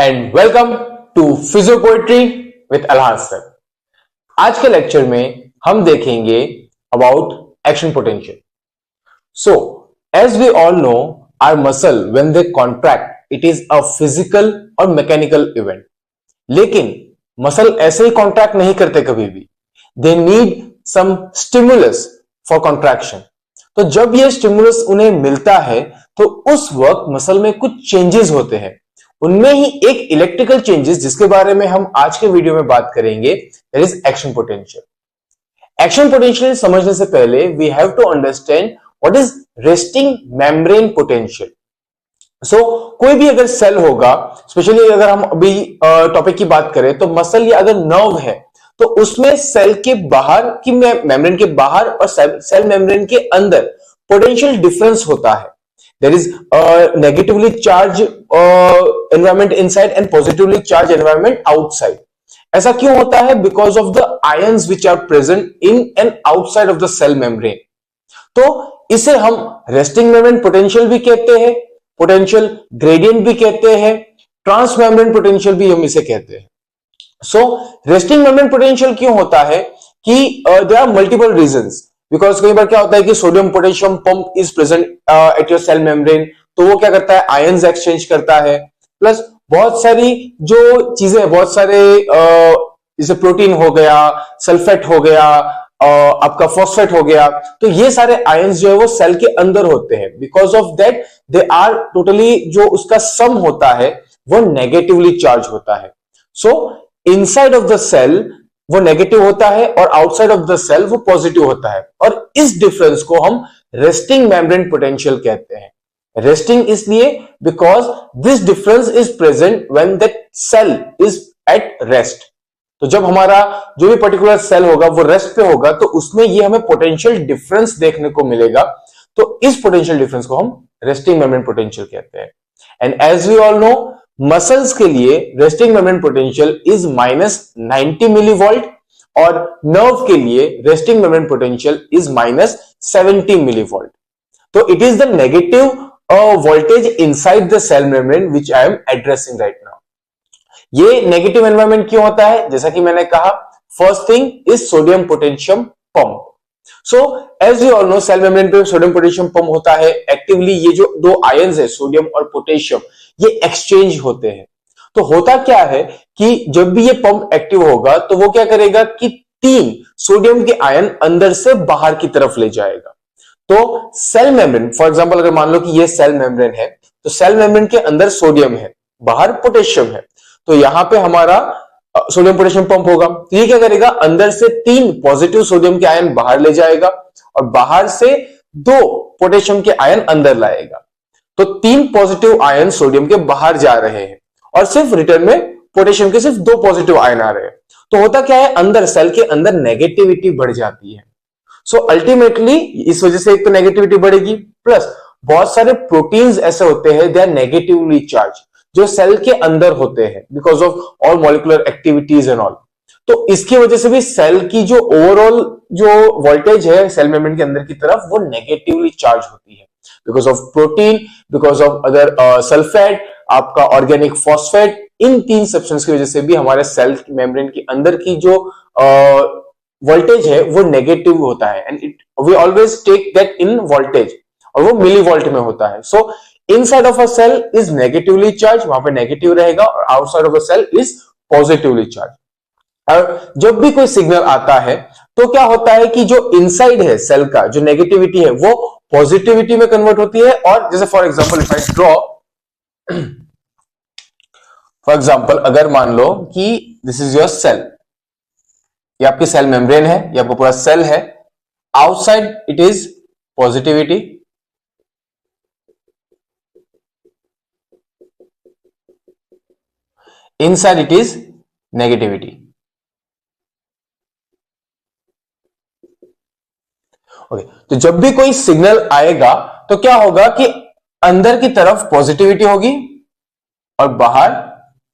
And welcome to physio poetry with Alhaj sir. आज के lecture में हम देखेंगे about action potential. So as we all know, our muscle when they contract it is a physical और mechanical event. लेकिन muscle ऐसे ही contract नहीं करते कभी भी, they need some stimulus for contraction. तो जब ये स्टिमुलस उन्हें मिलता है तो उस वक्त मसल में कुछ चेंजेस होते हैं। उनमें ही एक इलेक्ट्रिकल चेंजेस जिसके बारे में हम आज के वीडियो में बात करेंगे, that is action potential. Action potential समझने से पहले we have to understand what is resting membrane potential. So कोई भी अगर सेल होगा, स्पेशली अगर हम अभी टॉपिक की बात करें तो मसल या अगर नर्व है तो उसमें सेल के बाहर की मेम्ब्रेन के बाहर और सेल मेम्ब्रेन के अंदर पोटेंशियल डिफरेंस होता है। There is a negatively charged environment inside and positively charged environment outside. ऐसा क्यों होता है? Because of the ions which are present in and outside of the cell membrane. तो इसे हम resting membrane potential भी कहते हैं, potential gradient भी कहते हैं, transmembrane potential भी हम इसे कहते हैं। So resting membrane potential क्यों होता है कि there are multiple reasons. Because कई बार क्या होता है कि sodium potassium pump is present at your cell membrane, तो वो क्या करता है, आयंस एक्सचेंज करता है। प्लस बहुत सारी जो चीजें, बहुत सारे जैसे प्रोटीन हो गया, सल्फेट हो गया, आपका फॉस्फेट हो गया, तो ये सारे आयंस जो है वो सेल के अंदर होते हैं। Because of that they are totally, जो उसका सम होता है वो नेगेटिवली चार्ज होता है। So inside of the cell वो नेगेटिव होता है और आउटसाइड ऑफ द सेल वो पॉजिटिव होता है, और इस डिफरेंस को हम रेस्टिंग मेम्ब्रेन पोटेंशियल कहते हैं। रेस्टिंग इसलिए because this difference is present when that cell is at rest. तो जब हमारा जो भी पर्टिकुलर सेल होगा वो रेस्ट पे होगा तो उसमें ये हमें पोटेंशियल डिफरेंस देखने को मिलेगा। तो इस पोटेंशियल डिफरेंस को हम रेस्टिंग मेम्ब्रेन पोटेंशियल कहते हैं। And as we all know, muscles के लिए resting membrane potential is -90 millivolt और नर्व के लिए resting membrane potential is -70 millivolt. तो it is the negative voltage inside the cell membrane which I am addressing right now. ये negative environment क्यों होता है? जैसा कि मैंने कहा, first thing is sodium potassium pump. So as you all know, cell membrane पे सोडियम पोटेशियम पंप होता है। एक्टिवली ये जो दो आयंस है, सोडियम और पोटेशियम, ये एक्सचेंज होते हैं। तो होता क्या है कि जब भी ये पंप एक्टिव होगा तो वो क्या करेगा कि 3 सोडियम के आयन अंदर से बाहर की तरफ ले जाएगा। तो सेल मेम्ब्रेन, फॉर एग्जांपल अगर मान लो कि ये सेल मेम्ब्रेन है, तो सेल मेम्ब्रेन के अंदर सोडियम है, बाहर पोटेशियम है, तो यहां पे हमारा सोडियम पोटेशियम पंप होगा। तो ये क्या करेगा, अंदर से 3 पॉजिटिव सोडियम के आयन बाहर ले जाएगा और बाहर से 2 पोटेशियम के आयन अंदर लाएगा। तो 3 पॉजिटिव आयन सोडियम के बाहर जा रहे हैं और सिर्फ रिटर्न में पोटेशियम के सिर्फ 2 पॉजिटिव आयन आ रहे हैं। तो होता क्या है, अंदर सेल के अंदर नेगेटिविटी बढ़ जाती है। सो अल्टीमेटली इस वजह से एक तो नेगेटिविटी बढ़ेगी, प्लस बहुत सारे प्रोटीन्स ऐसे होते हैं दे आर नेगेटिवली चार्ज, जो सेल के अंदर होते हैं because of all molecular activities and all. तो इसकी वजह से भी सेल की जो ओवरऑल जो वोल्टेज है सेल मेम्ब्रेन के अंदर की तरफ, वो नेगेटिवली चार्ज होती है because of protein, because of other sulphate, आपका ऑर्गेनिक फॉस्फेट। इन 3 सब्सटेंस की वजह से भी हमारे सेल मेम्ब्रेन के अंदर की जो वोल्टेज है वो नेगेटिव होता है। And it we always take that in voltage, और वो मिली वोल्ट में होता है। So inside of a cell is negatively charge, वहां पे नेगेटिव रहेगा, और outside of a cell is positively charge. और जब भी कोई सिग्नल आता है तो क्या होता है कि जो इनसाइड है सेल का, जो नेगेटिविटी है वो पॉजिटिविटी में कन्वर्ट होती है। और जैसे for example if I draw, for example अगर मान लो कि दिस इज योर सेल, ये आपकी सेल मेम्ब्रेन है, ये आपका पूरा सेल है। Outside it is positivity, inside it is negativity. Okay, तो जब भी कोई सिग्नल आएगा तो क्या होगा कि अंदर की तरफ पॉजिटिविटी होगी और बाहर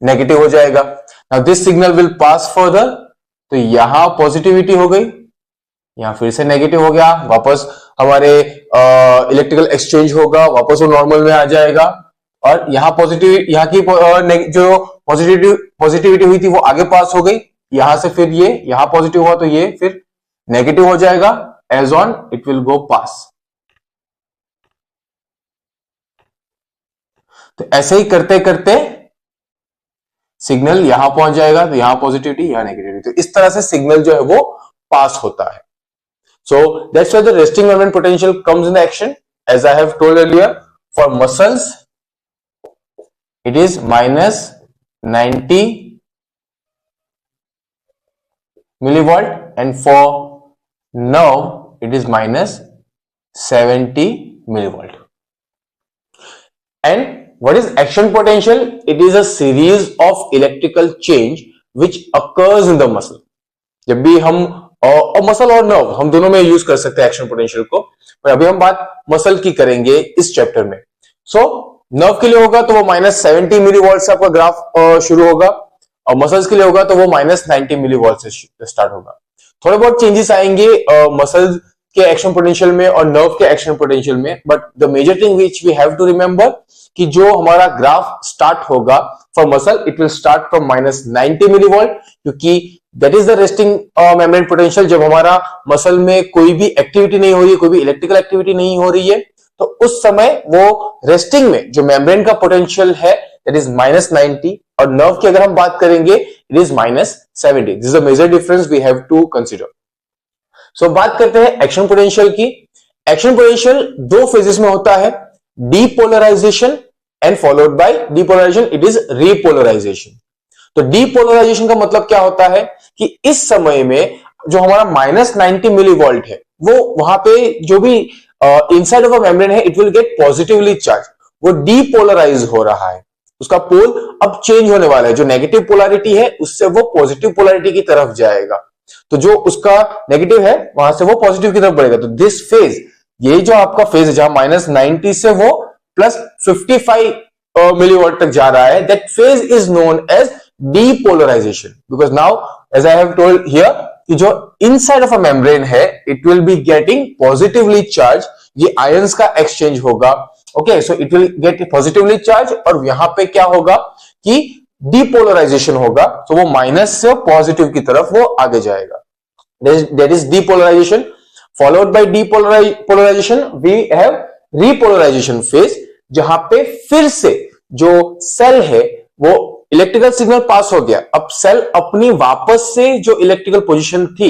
नेगेटिव हो जाएगा। Now this signal will pass further, तो यहां पॉजिटिविटी हो गई, यहां फिर से नेगेटिव हो गया, वापस हमारे इलेक्ट्रिकल एक्सचेंज होगा, वापस वो नॉर्मल में आ जाएगा, और यहां पॉजिटिव, यहाँ की जो पॉजिटिविटी हुई थी वो आगे पास हो गई, यहां से फिर ये यहां पॉजिटिव हुआ तो ये फिर नेगेटिव हो जाएगा, as on it will go pass. तो ऐसे ही करते करते सिग्नल यहां पहुंच जाएगा, तो यहां पॉजिटिविटी यहां नेगेटिविटी, तो इस तरह से सिग्नल जो है वो पास होता है। So that's why the resting membrane potential comes in the action. As I have told earlier, for muscles it is minus 90 millivolt and for nerve it is minus 70 millivolt. And what is action potential? It is a series of electrical change which occurs in the muscle. जब भी हम और muscle और nerve हम दोनों में use कर सकते हैं एक्शन पोटेंशियल को, पर अभी हम बात मसल की करेंगे इस चैप्टर में। सो नर्व के लिए होगा तो वो माइनस 70 मिलीवॉल्ट से आपका ग्राफ शुरू होगा, और मसल्स के लिए होगा तो वो माइनस 90 मिलीवॉल्ट से स्टार्ट होगा। थोड़े बहुत चेंजेस आएंगे मसल के एक्शन पोटेंशियल में और नर्व के एक्शन पोटेंशियल में, but the major thing which we have to remember कि जो हमारा ग्राफ स्टार्ट होगा for muscle, it will start from minus 90 millivolt, क्योंकि that is the resting membrane potential. जब हमारा मसल में कोई भी एक्टिविटी नहीं हो रही है, कोई भी इलेक्ट्रिकल एक्टिविटी नहीं हो रही है, तो उस समय वो रेस्टिंग में जो मेम्ब्रेन का पोटेंशियल है दैट इज माइनस 90, और नर्व की अगर हम बात करेंगे it is minus 70। This is the major difference we have to consider. So बात करते हैं एक्शन पोटेंशियल की। एक्शन पोटेंशियल दो फेजेस में होता है, depolarisation and followed by depolarisation it is repolarisation. तो डीपोलराइजेशन का मतलब क्या होता है कि इस समय में जो हमारा माइनस 90 मिलीवोल्ट है वो वहां पे जो भी इनसाइड ऑफ अ मेम्ब्रेन है it will get positively charge, वो डीपोलराइज हो रहा है, उसका पोल अब चेंज होने वाला है। जो नेगेटिव पोलैरिटी है उससे वो पॉजिटिव पोलैरिटी की तरफ जाएगा, तो जो उसका नेगेटिव है वहां से वो पॉजिटिव की तरफ बढ़ेगा। तो दिस फेज, ये जो आपका फेज है जहां माइनस 90 से वो प्लस 55 मिलीवोल्ट तक जा रहा है, that phase is known as depolarization, because now as I have told here कि जो inside of a membrane है it will be getting positively charged, ये ions का exchange होगा, okay, so it will get positively charged, और यहां पे क्या होगा कि depolarization होगा, तो वो माइनस से पॉजिटिव की तरफ वो आगे जाएगा। that is depolarization. Followed by depolarization we have repolarization phase, जहां पे फिर से जो सेल है वो इलेक्ट्रिकल सिग्नल पास हो गया, अब सेल अपनी वापस से जो इलेक्ट्रिकल पोजीशन थी,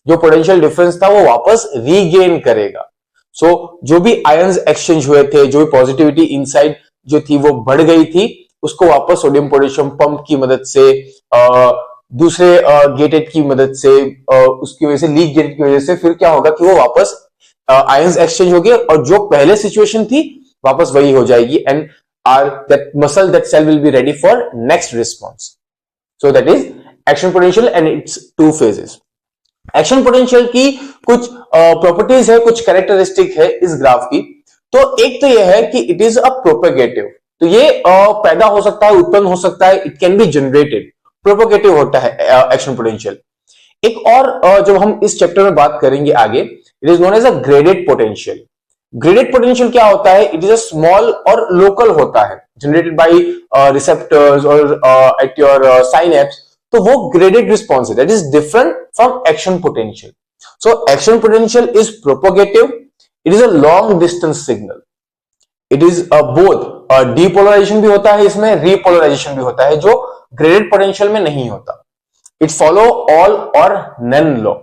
जो पोटेंशियल डिफरेंस था वो वापस रीगेन करेगा। सो जो भी आयंस एक्सचेंज हुए थे, जो भी पॉजिटिविटी इनसाइड जो थी वो बढ़ गई थी, उसको वापस सोडियम पोटेशियम पंप की मदद से, दूसरे गेटेड की मदद से, उसकी वजह से लीक गेटेड की वजह से फिर क्या होगा कि वो वापस आयंस एक्सचेंज हो गए और जो पहले सिचुएशन थी वापस वही हो जाएगी, and that muscle, that cell will be ready for next response. So that is action potential and its two phases. Action potential की कुछ प्रॉपर्टीज है, कुछ कैरेक्टरिस्टिक है इस ग्राफ की। तो एक तो यह है कि it is a propagative, तो ये पैदा हो सकता है, उत्पन्न हो सकता है, it can be generated, प्रोपोगेटिव होता है एक्शन पोटेंशियल। एक और जब हम इस चैप्टर में बात करेंगे आगे, it is known as a graded potential. Graded potential क्या होता है? इट इज अ स्मॉल और लोकल होता है, जनरेटेड बाय रिसेप्टर्स और एट योर साइनेप्स, तो वो ग्रेडेड रिस्पॉन्स है, that is different from action potential. So action potential is propagative, it is a long distance signal, it is both depolarisation भी होता है इसमें, रीपोलराइजेशन भी होता है, जो ग्रेडेड पोटेंशियल में नहीं होता। इट फॉलो ऑल और नन लॉ,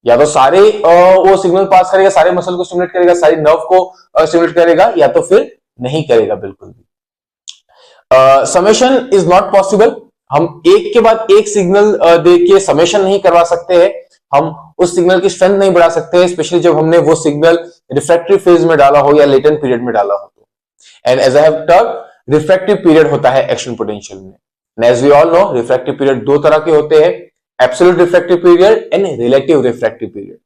या तो सारे वो सिग्नल पास करेगा, सारे मसल को स्टिमुलेट करेगा, सारी नर्व को स्टिमुलेट करेगा, या तो फिर नहीं करेगा बिल्कुल भी। समेशन इज नॉट पॉसिबल, हम एक के बाद एक सिग्नल दे के समेशन नहीं करवा सकते हैं, हम उस सिग्नल की स्ट्रेंथ नहीं बढ़ा सकते हैं, स्पेशली जब हमने वो सिग्नल रिफ्रैक्टिव फेज में डाला हो या लेटेंट पीरियड में डाला हो तो। And as I have told, refractive period होता है एक्शन पोटेंशियल में। As we all know, refractive period दो तरह के होते हैं, absolute refractive period and relative refractive period.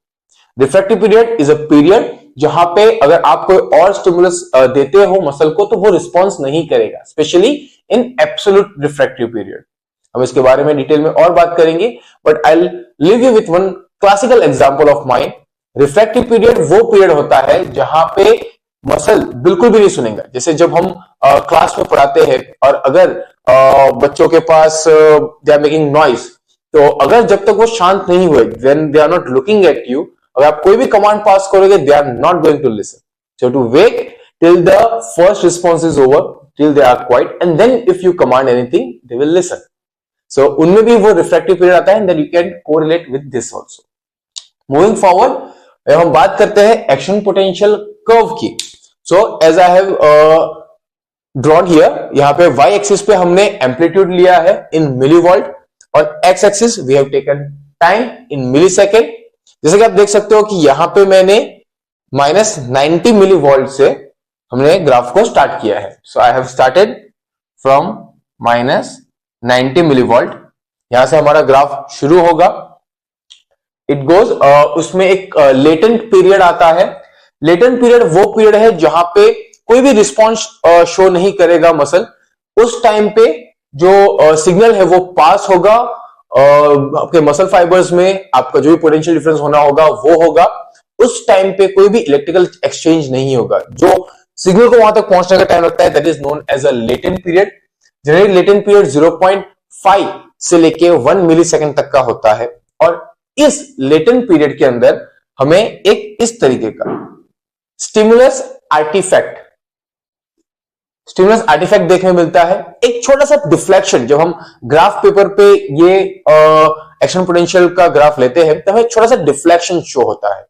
Refractive period is a period जहां पे अगर आप कोई और स्टिमुलस देते हो मसल को तो वो रिस्पॉन्स नहीं करेगा, specially in absolute refractive period. हम इसके बारे में डिटेल में और बात करेंगे, but I leave you with one classical example of mind. Refractive period वो पीरियड होता है जहां पे मसल बिल्कुल भी नहीं सुनेगा। जैसे जब हम क्लास में पढ़ाते हैं और अगर बच्चों के पास दे आर मेकिंग नॉइस, तो अगर जब तक वो शांत नहीं हुए, when they are not looking at you, अगर आप कोई भी कमांड पास करोगे, they are not going to listen. So to wait till the first response is over, till they are quiet, and then if you command anything they will listen. So उनमें भी वो reflective period आता है, and then you can correlate with this also. Moving forward, हम बात करते हैं action potential curve की। So as I have drawn here, यहां पे y एक्सिस पे हमने एम्पलीट्यूड लिया है इन मिलीवोल्ट, और x axis we have taken time in millisecond. जैसे कि आप देख सकते हो कि यहां पे मैंने -90 मिलीवोल्ट से हमने ग्राफ को स्टार्ट किया है। So I have started from -90 millivolt, यहां से हमारा ग्राफ शुरू होगा। इट गोज, उसमें एक लेटेंट पीरियड आता है। लेटेंट पीरियड वो पीरियड है जहां पे कोई भी रिस्पॉन्स शो नहीं करेगा मसल। उस टाइम पे जो सिग्नल है वो पास होगा आपके मसल फाइबर्स में, आपका जो भी पोटेंशियल डिफरेंस होना होगा वो होगा। उस टाइम पे कोई भी इलेक्ट्रिकल एक्सचेंज नहीं होगा। जो सिग्नल को वहां तक पहुंचने का टाइम लगता है, that is known as a latent period. Generally latent period 0.5 से लेके 1 मिली सेकेंड तक का होता है, और इस लेटेंट पीरियड के अंदर हमें एक इस तरीके का स्टिमुलस आर्टिफैक्ट देखने मिलता है। एक छोटा सा डिफ्लेक्शन, जब हम ग्राफ पेपर पे ये एक्शन पोटेंशियल का ग्राफ लेते हैं तो हमें छोटा सा डिफ्लेक्शन शो होता है।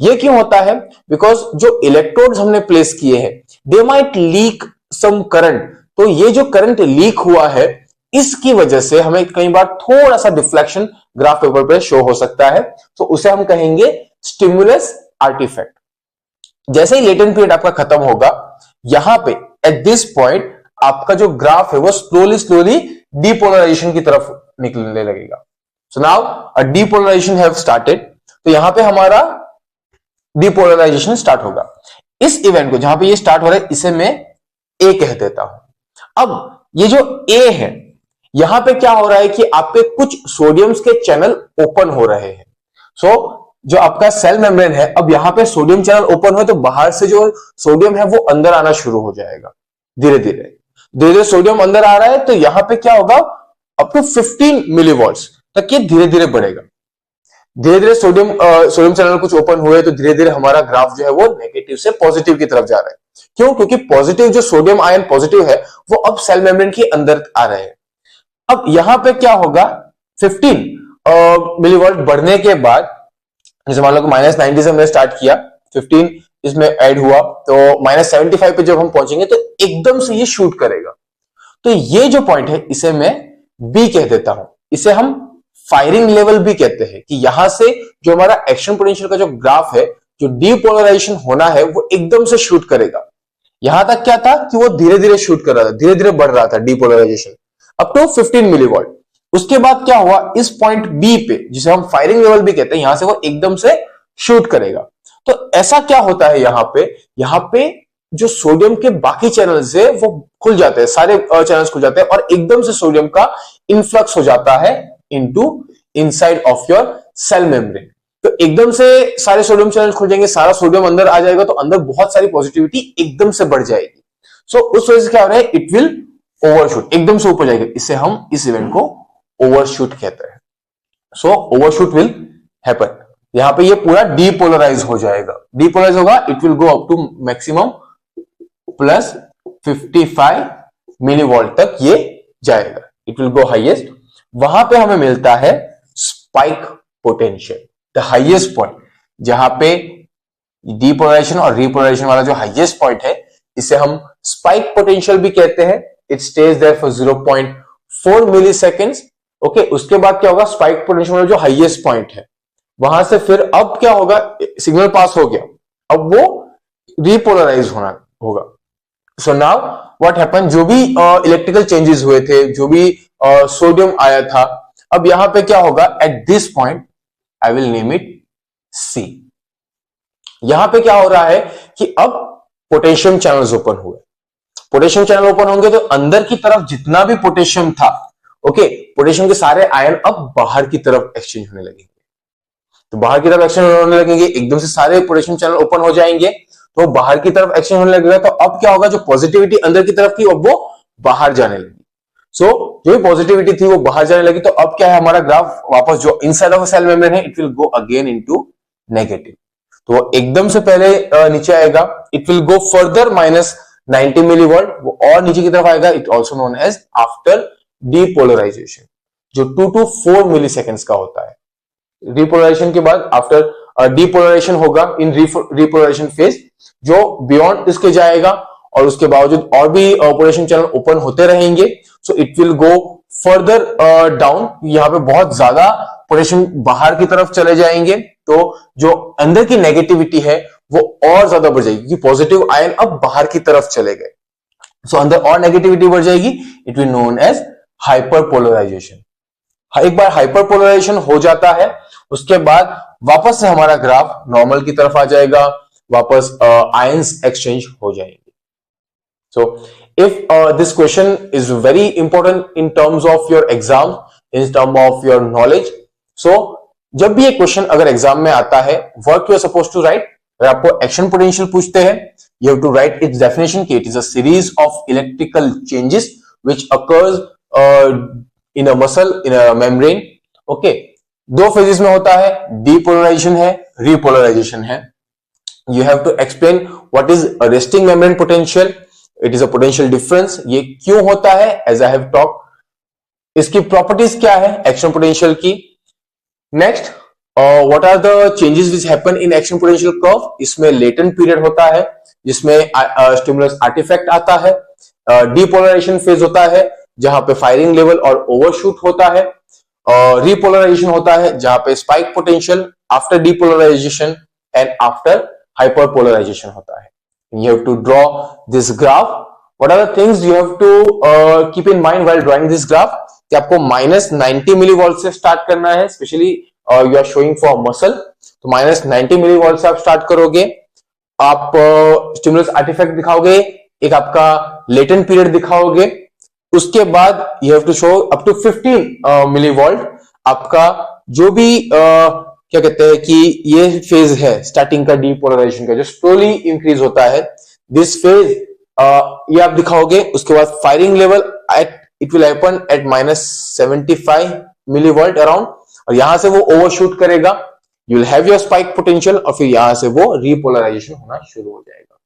ये क्यों होता है? बिकॉज जो इलेक्ट्रोड्स हमने प्लेस किए हैं, they might leak some current. तो ये जो करंट लीक हुआ है, इसकी वजह से हमें कई बार थोड़ा सा डिफ्लेक्शन ग्राफ पेपर पे शो हो सकता है। तो उसे हम कहेंगे स्टिमुलस आर्टिफैक्ट। जैसे ही लेटेंट पीरियड आपका खत्म होगा, यहां पे एट दिस पॉइंट आपका जो ग्राफ है वो स्लोली डीपोलराइजेशन की तरफ निकलने लगेगा। So now a depolarization have started. तो यहां पे हमारा डीपोलराइजेशन स्टार्ट होगा। इस इवेंट को जहां पे ये स्टार्ट हो रहा है, इसे मैं ए कह देता हूं। अब ये जो ए है, यहां पे क्या हो रहा है कि आपके कुछ सोडियम्स के चैनल ओपन हो रहे हैं। सो जो आपका सेल मेम्ब्रेन है, अब यहां पे सोडियम चैनल ओपन हो तो बाहर से जो सोडियम है वो अंदर आना शुरू हो जाएगा। धीरे धीरे सोडियम अंदर आ रहा है, तो यहां पे क्या होगा, अप टू 15 मिलीवॉल्ट्स तक ये धीरे धीरे बढ़ेगा। धीरे धीरे सोडियम चैनल कुछ ओपन हुए तो धीरे धीरे हमारा ग्राफ जो है वो नेगेटिव से पॉजिटिव की तरफ जा रहा है। क्यों? क्योंकि पॉजिटिव जो सोडियम आयन पॉजिटिव है वो अब सेल मेम्ब्रेन के अंदर आ रहे हैं। अब यहां पे क्या होगा, 15 मिलीवोल्ट बढ़ने के बाद, जैसे मान लो -90 से हमने स्टार्ट किया, 15 इसमें ऐड हुआ, तो -75 पे जब हम पहुंचेंगे तो एकदम से ये शूट करेगा। तो ये जो पॉइंट है इसे मैं बी कह देता हूं। इसे हम फायरिंग लेवल भी कहते हैं, कि यहां से जो हमारा एक्शन पोटेंशियल का जो ग्राफ है, जो डीपोलराइजेशन होना है वो एकदम से शूट करेगा। यहां तक क्या था कि वो धीरे धीरे शूट कर रहा था, धीरे धीरे बढ़ रहा था डीपोलराइजेशन अप टू 15 मिलीवोल्ट। उसके बाद क्या हुआ, इस पॉइंट बी पे, जिसे हम फायरिंग लेवल भी कहते हैं, यहां से वो एकदम से शूट करेगा। तो ऐसा क्या होता है यहां पे जो सोडियम के बाकी चैनल्स है वो खुल जाते हैं, सारे चैनल्स खुल जाते हैं, और एकदम से सोडियम का इन्फ्लक्स हो जाता है into inside of your cell membrane. तो एकदम से सारे सोडियम चैनल खुल जाएंगे, सारा सोडियम अंदर आ जाएगा, तो अंदर बहुत सारी पॉजिटिविटी एकदम से बढ़ जाएगी। सो उस वजह से क्या हो रहा है, इट विल ओवरशूट, एकदम से ऊपर जाएगा। इससे हम इस इवेंट को ओवरशूट कहते हैं। So overshoot will happen. यहां पे ये पूरा डीपोलराइज हो जाएगा। डीपोलराइज होगा, it will go up to maximum +55 millivolt तक ये जाएगा। It will go highest. वहां पे हमें मिलता है spike potential, the highest point, जहां पे डीपोलराइजेशन और रीपोलराइजेशन वाला जो हाईएस्ट पॉइंट है, इसे हम स्पाइक पोटेंशियल भी कहते हैं। It stage there for 0.4 milliseconds. Okay, उसके बाद क्या होगा, स्पाइक पोटेंशियल वाला जो हाईएस्ट पॉइंट है, वहां से फिर अब क्या होगा, सिग्नल पास हो गया, अब वो रीपोलराइज होना होगा। सो नाउ व्हाट हैपन, जो भी इलेक्ट्रिकल चेंजेस हुए थे, जो भी सोडियम आया था, अब यहां पे क्या होगा, at this point I will name it C. यहां पे क्या हो रहा है कि अब पोटेशियम चैनल्स ओपन हुए। पोटेशियम चैनल ओपन होंगे तो अंदर की तरफ जितना भी पोटेशियम था, ओके, पोटेशियम के सारे आयन अब बाहर की तरफ एक्सचेंज होने लगेंगे। तो बाहर की तरफ एक्सचेंज होने लगेंगे, एकदम से सारे पोटेशियम चैनल ओपन हो जाएंगे। तो बाहर की तरफ एक्सचेंज होने लगेगा। तो अब क्या होगा, जो पॉजिटिविटी अंदर की तरफ थी अब वो बाहर जाने लगी। सो जो पॉजिटिविटी थी वो बाहर जाने लगी। तो अब क्या है, हमारा ग्राफ वापस जो इनसाइड ऑफ सेल मेम्ब्रेन है, it will go again into negative. तो वो एकदम से पहले नीचे आएगा, it will go further minus 90 millivolt, वो और नीचे की तरफ आएगा। It also known as after depolarization, जो 2 to 4 मिली सेकेंड्स का होता है। डीपोलराइजेशन के बाद आफ्टर डीपोलराइजेशन होगा इन रिपोलराइजेशन फेज, जो बियॉन्ड इसके जाएगा, और उसके बावजूद और भी पोटेंशियल चैनल ओपन होते रहेंगे। So it will go further down, यहां पे बहुत ज्यादा पोटेंशियल बाहर की तरफ चले जाएंगे। तो जो अंदर की नेगेटिविटी है वो और ज्यादा बढ़ जाएगी, क्योंकि पॉजिटिव आयन अब बाहर की तरफ चले गए। सो अंदर और नेगेटिविटी बढ़ जाएगी। It will known as hyperpolarization. एक बार हाइपरपोलराइजेशन हो जाता है, उसके बाद वापस से हमारा ग्राफ नॉर्मल की तरफ आ जाएगा, वापस आयंस एक्सचेंज हो जाएंगे। So if this question is very important in terms of your exam, in terms of your knowledge, so जब भी ये क्वेश्चन अगर एग्जाम में आता है, work you are suppose to write, अगर आपको एक्शन पोटेंशियल पूछते हैं, you have to write its definition कि it is a series of electrical changes which occurs in a muscle, in a membrane. Okay, दो phases में होता है, depolarisation है, रिपोलराइजेशन है। You have to explain what is resting membrane potential, it is a potential difference, ये क्यों होता है, एज आई हैव टॉक, इसकी प्रॉपर्टीज क्या है एक्शन पोटेंशियल की। Next, what are the changes which happen in action potential curve, इसमें latent period होता है जिसमें स्टिमुलस आर्टिफैक्ट आता है। डीपोलराइजेशन फेज होता है जहां पे फायरिंग लेवल और ओवरशूट होता है। रिपोलराइजेशन होता है जहां पे spike potential after depolarization and after hyperpolarization होता है। You have to draw this graph. What are the things you have to keep in mind while drawing this graph? कि आपको माइनस 90 मिलीवोल्ट से स्टार्ट करना है, specially you are showing for muscle, तो minus 90 millivolt से आप start करोगे। आप स्टिमुलस आर्टिफैक्ट दिखाओगे, एक आपका लेटेंट पीरियड दिखाओगे, उसके बाद you have to show up to 15 millivolt आपका जो भी क्या कहते हैं कि ये फेज है स्टार्टिंग का डीपोलराइजेशन का, जो स्लोली इंक्रीज होता है, दिस फेज ये आप दिखाओगे। उसके बाद firing level at it will happen at minus 75 millivolt around, और यहां से वो ओवरशूट करेगा, you will have your spike potential, और फिर यहां से वो रिपोलराइजेशन होना शुरू हो जाएगा।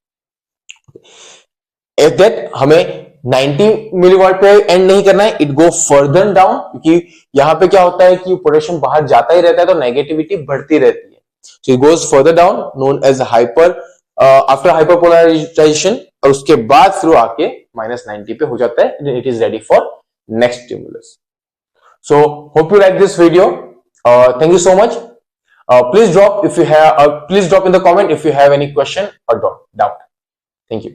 एट दैट हमें 90 मिलीवॉट पे एंड नहीं करना है, इट गो फर्दर डाउन, क्योंकि यहां पे क्या होता है कि पोटेंशियल बाहर जाता ही रहता है तो नेगेटिविटी बढ़ती रहती है। So it goes further down, known as after hyperpolarization, और उसके बाद फिर आके माइनस 90 पे हो जाता है, it is ready for next stimulus. So hope you like this video, thank you so much. Please drop in the comment if you have any question or doubt. Thank you.